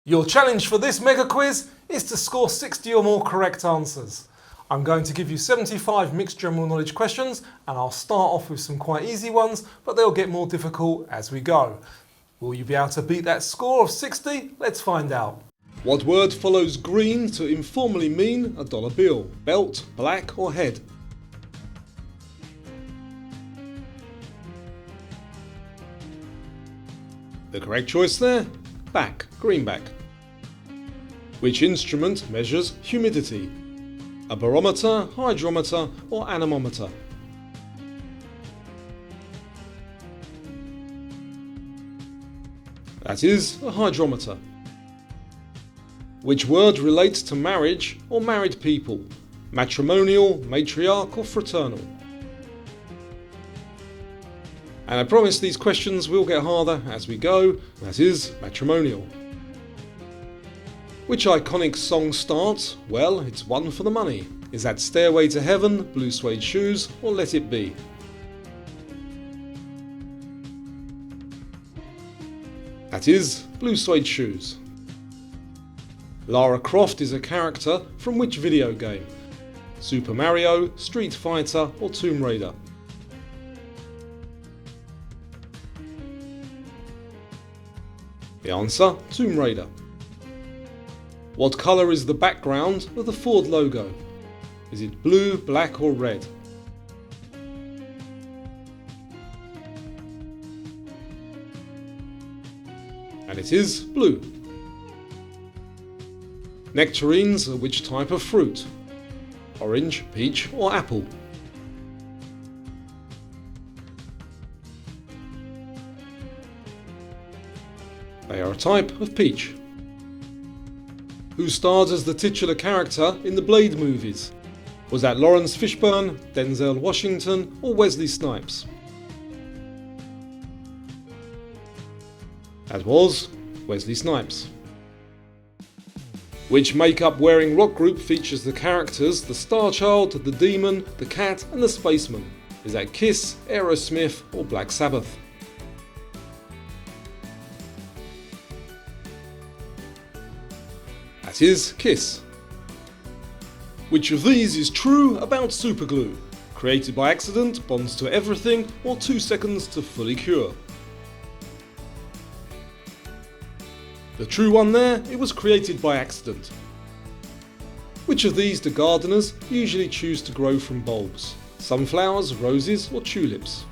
Your challenge for this mega quiz is to score 60 or more correct answers. I'm going to give you 75 mixed general knowledge questions and I'll start off with some quite easy ones, but they'll get more difficult as we go. Will you be able to beat that score of 60? Let's find out. What word follows green to informally mean a dollar bill? Belt, black or head? The correct choice there? Back, greenback. Which instrument measures humidity? A barometer, hydrometer or anemometer? That is a hydrometer. Which word relates to marriage or married people? Matrimonial, matriarch or fraternal? And I promise these questions will get harder as we go, that is matrimonial. Which iconic song starts? Well, it's one for the money. Is that Stairway to Heaven, Blue Suede Shoes or Let It Be? That is Blue Suede Shoes. Lara Croft is a character from which video game? Super Mario, Street Fighter or Tomb Raider? The answer, Tomb Raider. What colour is the background of the Ford logo? Is it blue, black or red? And it is blue. Nectarines are which type of fruit? Orange, peach or apple? They are a type of peach. Who starred as the titular character in the Blade movies? Was that Lawrence Fishburne, Denzel Washington or Wesley Snipes? That was Wesley Snipes. Which makeup wearing rock group features the characters the Star Child, the Demon, the Cat and the Spaceman? Is that Kiss, Aerosmith or Black Sabbath? That is Kiss. Which of these is true about superglue? Created by accident, bonds to everything, or 2 seconds to fully cure? The true one there, it was created by accident. Which of these do gardeners usually choose to grow from bulbs? Sunflowers, roses or tulips?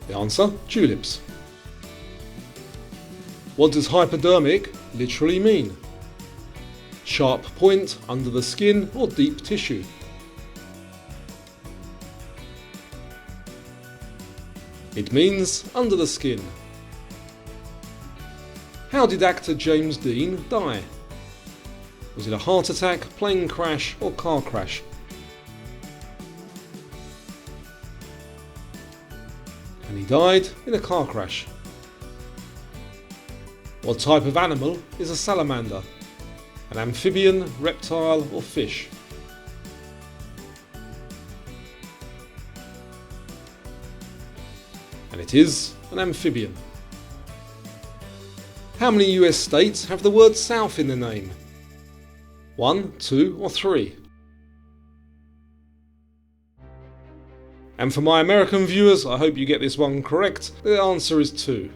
The answer, tulips. What does hypodermic literally mean? Sharp point under the skin or deep tissue? It means under the skin. How did actor James Dean die? Was it a heart attack, plane crash or car crash? And he died in a car crash. What type of animal is a salamander? An amphibian, reptile or fish? And it is an amphibian. How many US states have the word South in their name? 1, 2 or 3? And for my American viewers, I hope you get this one correct. The answer is 2.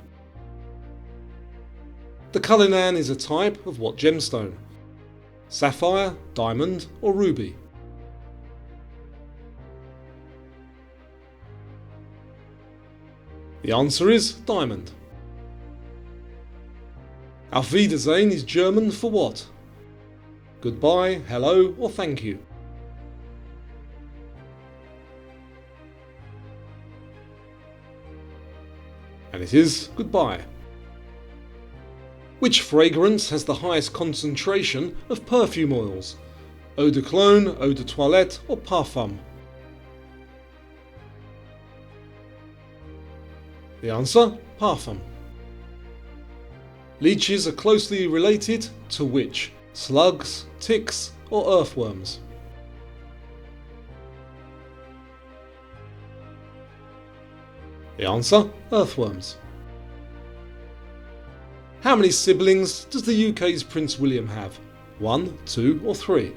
The Cullinan is a type of what gemstone? Sapphire, diamond or ruby? The answer is diamond. Auf Wiedersehen is German for what? Goodbye, hello or thank you? And it is goodbye. Which fragrance has the highest concentration of perfume oils? Eau de cologne, eau de toilette or parfum? The answer, parfum. Leeches are closely related to which? Slugs, ticks or earthworms? The answer, earthworms. How many siblings does the UK's Prince William have? 1, 2 or 3?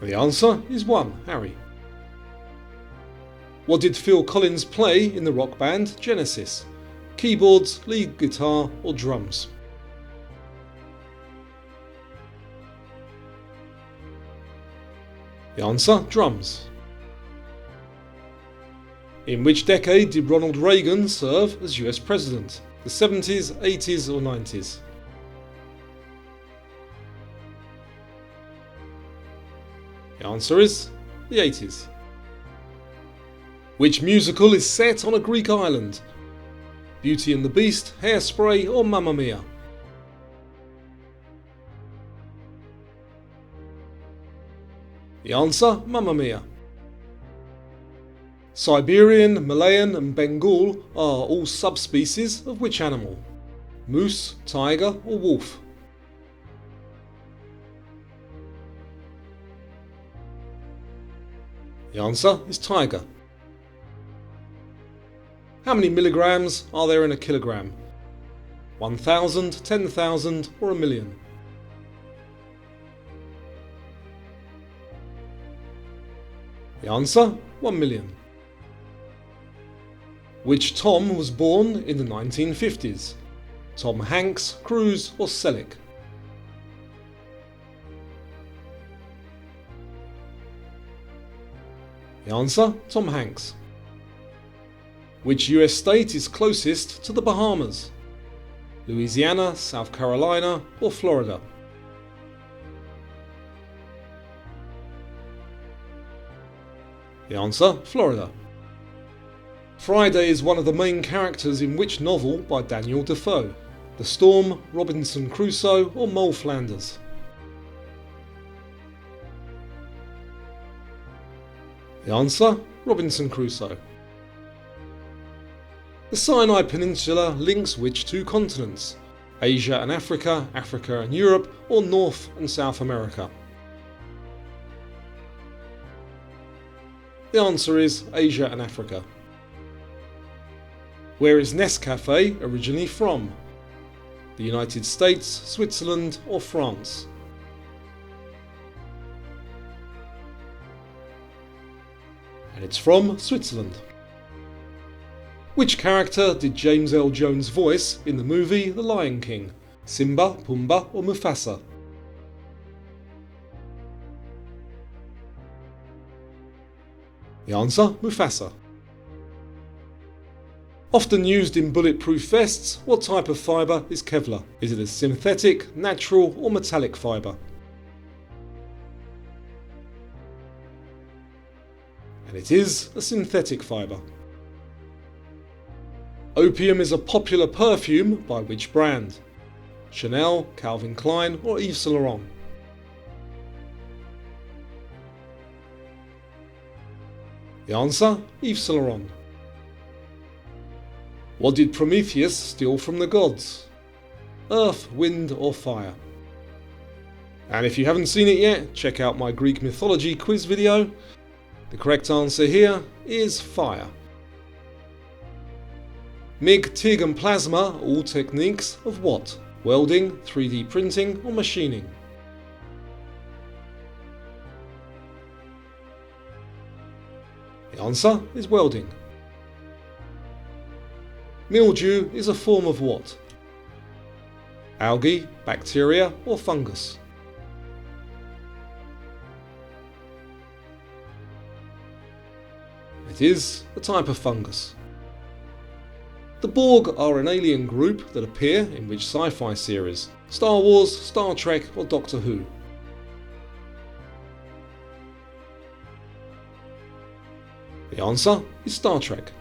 The answer is 1, Harry. What did Phil Collins play in the rock band Genesis? Keyboards, lead guitar or drums? The answer, drums. In which decade did Ronald Reagan serve as US President? The 70s, 80s or 90s? The answer is the 80s. Which musical is set on a Greek island? Beauty and the Beast, Hairspray or Mamma Mia? The answer, Mamma Mia. Siberian, Malayan and Bengal are all subspecies of which animal? Moose, tiger or wolf? The answer is tiger. How many milligrams are there in a kilogram? 1,000, 10,000 or a million? The answer, 1 million. Which Tom was born in the 1950s? Tom Hanks, Cruise or Selleck? The answer, Tom Hanks. Which US state is closest to the Bahamas? Louisiana, South Carolina or Florida? The answer, Florida. Friday is one of the main characters in which novel by Daniel Defoe? The Storm, Robinson Crusoe or Mole Flanders? The answer, Robinson Crusoe. The Sinai Peninsula links which two continents? Asia and Africa, Africa and Europe, or North and South America? The answer is Asia and Africa. Where is Nescafe originally from? The United States, Switzerland or France? And it's from Switzerland. Which character did James L. Jones voice in the movie The Lion King? Simba, Pumbaa or Mufasa? The answer, Mufasa. Often used in bulletproof vests, what type of fibre is Kevlar? Is it a synthetic, natural or metallic fibre? And it is a synthetic fibre. Opium is a popular perfume by which brand? Chanel, Calvin Klein or Yves Saint Laurent? The answer, Yves Saint Laurent. What did Prometheus steal from the gods? Earth, wind or fire? And if you haven't seen it yet, check out my Greek mythology quiz video. The correct answer here is fire. MIG, TIG and plasma, all techniques of what? Welding, 3D printing or machining? The answer is welding. Mildew is a form of what? Algae, bacteria or fungus? It is a type of fungus. The Borg are an alien group that appear in which sci-fi series? Star Wars, Star Trek or Doctor Who? The answer is Star Trek.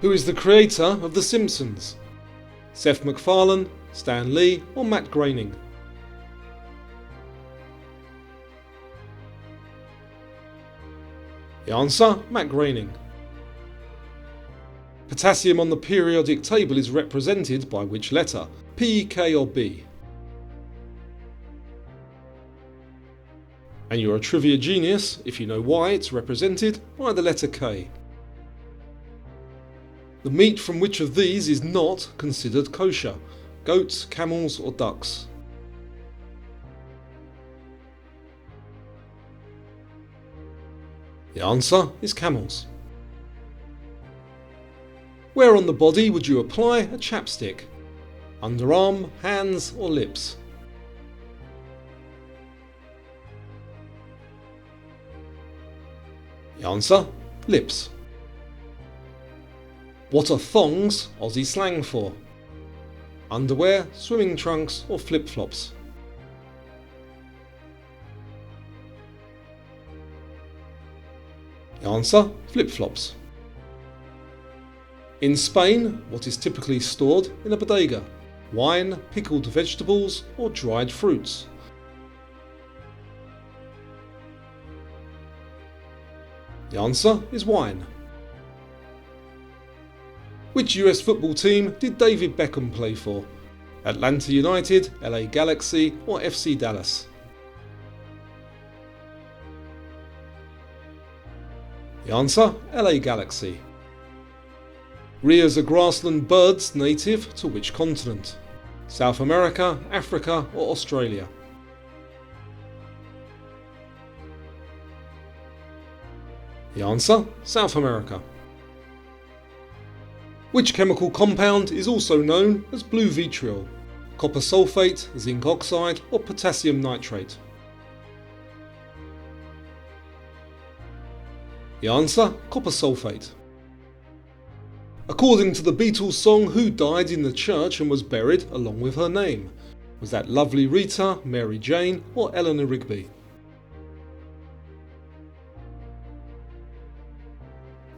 Who is the creator of The Simpsons? Seth MacFarlane, Stan Lee or Matt Groening? The answer, Matt Groening. Potassium on the periodic table is represented by which letter? P, K or B? And you're a trivia genius if you know why it's represented by the letter K. The meat from which of these is not considered kosher? Goats, camels or ducks? The answer is camels. Where on the body would you apply a chapstick? Underarm, hands or lips? The answer, lips. What are thongs Aussie slang for? Underwear, swimming trunks or flip-flops? The answer, flip-flops. In Spain, what is typically stored in a bodega? Wine, pickled vegetables or dried fruits? The answer is wine. Which US football team did David Beckham play for? Atlanta United, LA Galaxy or FC Dallas? The answer, LA Galaxy. Rheas are grassland birds native to which continent? South America, Africa or Australia? The answer, South America. Which chemical compound is also known as blue vitriol? Copper sulfate, zinc oxide or potassium nitrate? The answer, copper sulfate. According to the Beatles song, who died in the church and was buried along with her name? Was that Lovely Rita, Mary Jane or Eleanor Rigby?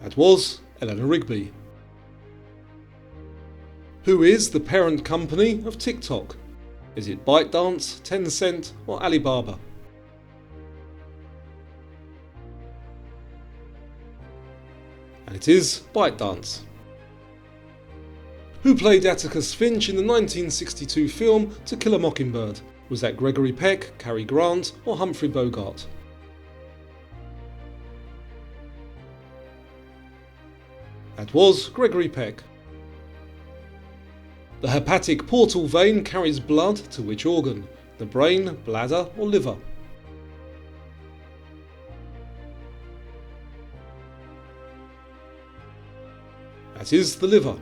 That was Eleanor Rigby. Who is the parent company of TikTok? Is it ByteDance, Tencent or Alibaba? And it is ByteDance. Who played Atticus Finch in the 1962 film To Kill a Mockingbird? Was that Gregory Peck, Cary Grant or Humphrey Bogart? That was Gregory Peck. The hepatic portal vein carries blood to which organ? The brain, bladder or liver? That is the liver.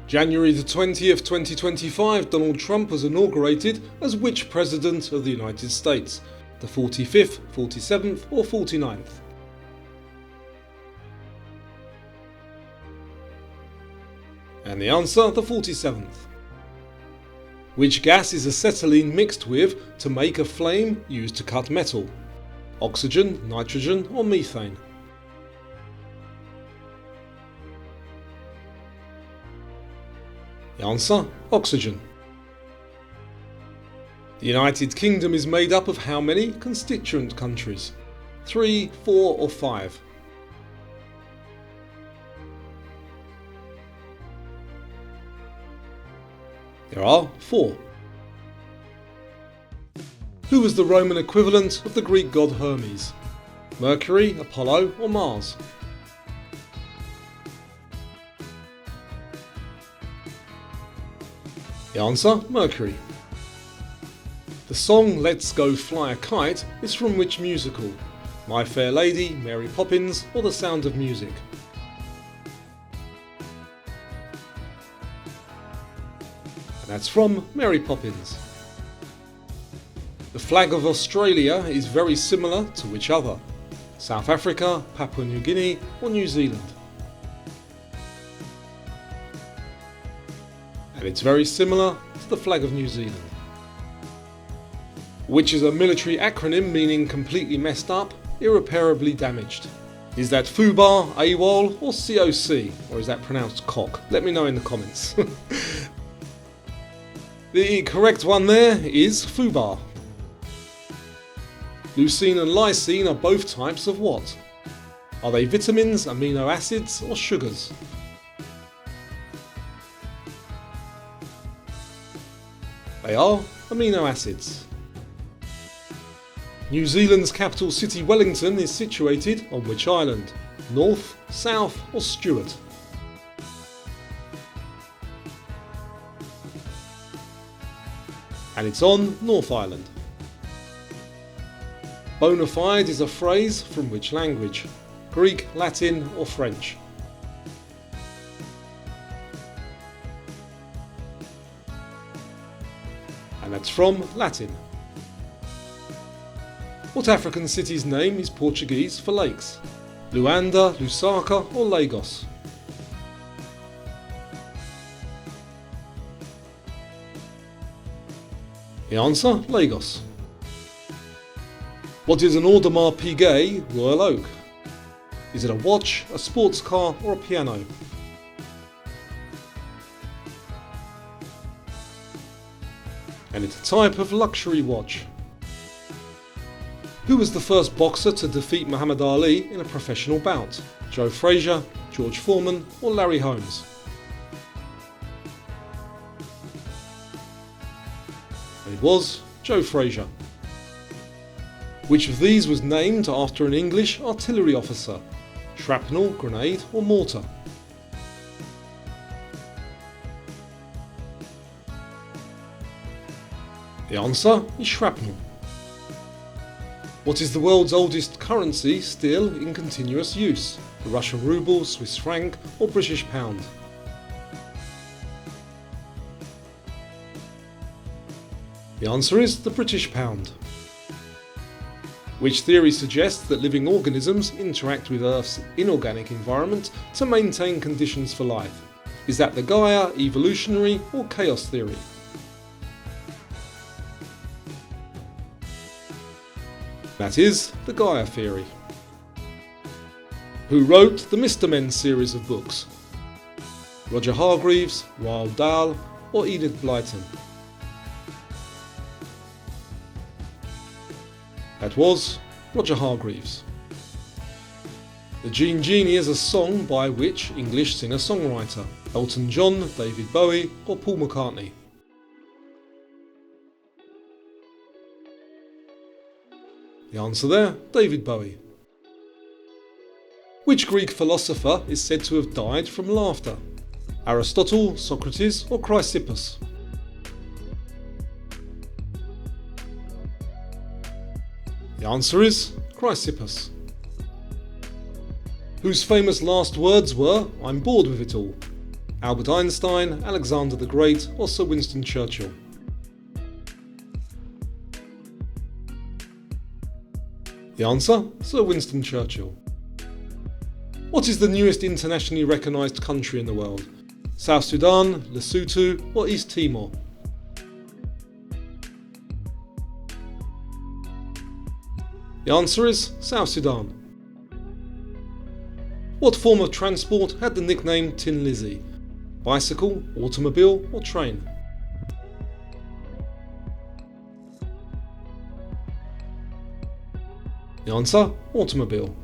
January the 20th, 2025, Donald Trump was inaugurated as which President of the United States? The 45th, 47th or 49th? And the answer, the 47th. Which gas is acetylene mixed with to make a flame used to cut metal? Oxygen, nitrogen or methane? The answer, oxygen. The United Kingdom is made up of how many constituent countries? 3, 4 or 5? There are 4. Who was the Roman equivalent of the Greek god Hermes? Mercury, Apollo or Mars? The answer, Mercury. The song Let's Go Fly a Kite is from which musical? My Fair Lady, Mary Poppins or The Sound of Music? And that's from Mary Poppins. The flag of Australia is very similar to which other? South Africa, Papua New Guinea or New Zealand? And it's very similar to the flag of New Zealand. Which is a military acronym meaning completely messed up, irreparably damaged? Is that FUBAR, AWOL or COC? Or is that pronounced cock? Let me know in the comments. The correct one there is FUBAR. Leucine and lysine are both types of what? Are they vitamins, amino acids or sugars? They are amino acids. New Zealand's capital city Wellington is situated on which island? North, South or Stewart? And it's on North Island. Bona fide is a phrase from which language? Greek, Latin or French? And that's from Latin. What African city's name is Portuguese for lakes? Luanda, Lusaka or Lagos? The answer, Lagos. What is an Audemars Piguet Royal Oak? Is it a watch, a sports car or a piano? And it's a type of luxury watch. Who was the first boxer to defeat Muhammad Ali in a professional bout? Joe Frazier, George Foreman or Larry Holmes? And it was Joe Frazier. Which of these was named after an English artillery officer? Shrapnel, grenade or mortar? The answer is shrapnel. What is the world's oldest currency still in continuous use? The Russian ruble, Swiss franc or British pound? The answer is the British pound. Which theory suggests that living organisms interact with Earth's inorganic environment to maintain conditions for life? Is that the Gaia, evolutionary or chaos theory? That is the Gaia theory. Who wrote the Mr. Men series of books? Roger Hargreaves, Roald Dahl or Enid Blyton? That was Roger Hargreaves. The Gene Genie is a song by which English singer-songwriter? Elton John, David Bowie or Paul McCartney? The answer there, David Bowie. Which Greek philosopher is said to have died from laughter? Aristotle, Socrates or Chrysippus? The answer is Chrysippus. Whose famous last words were, "I'm bored with it all"? Albert Einstein, Alexander the Great or Sir Winston Churchill? The answer, Sir Winston Churchill. What is the newest internationally recognised country in the world? South Sudan, Lesotho or East Timor? The answer is South Sudan. What form of transport had the nickname Tin Lizzie? Bicycle, automobile or train? The answer, automobile.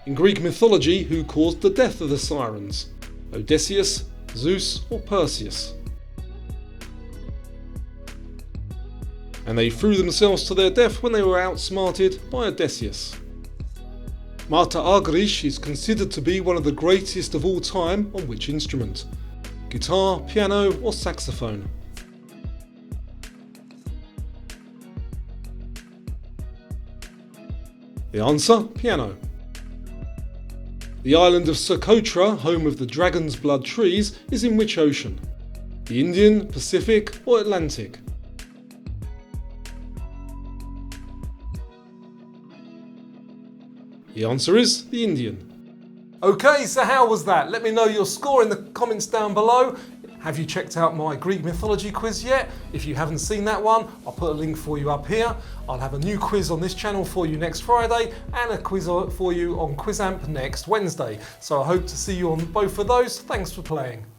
In Greek mythology, who caused the death of the sirens? Odysseus, Zeus or Perseus? And they threw themselves to their death when they were outsmarted by Odysseus. Marta Argerich is considered to be one of the greatest of all time on which instrument? Guitar, piano or saxophone? The answer, piano. The island of Socotra, home of the dragon's blood trees, is in which ocean? The Indian, Pacific or Atlantic? The answer is the Indian. Okay, so how was that? Let me know your score in the comments down below. Have you checked out my Greek mythology quiz yet? If you haven't seen that one, I'll put a link for you up here. I'll have a new quiz on this channel for you next Friday and a quiz for you on Quizamp next Wednesday. So I hope to see you on both of those. Thanks for playing.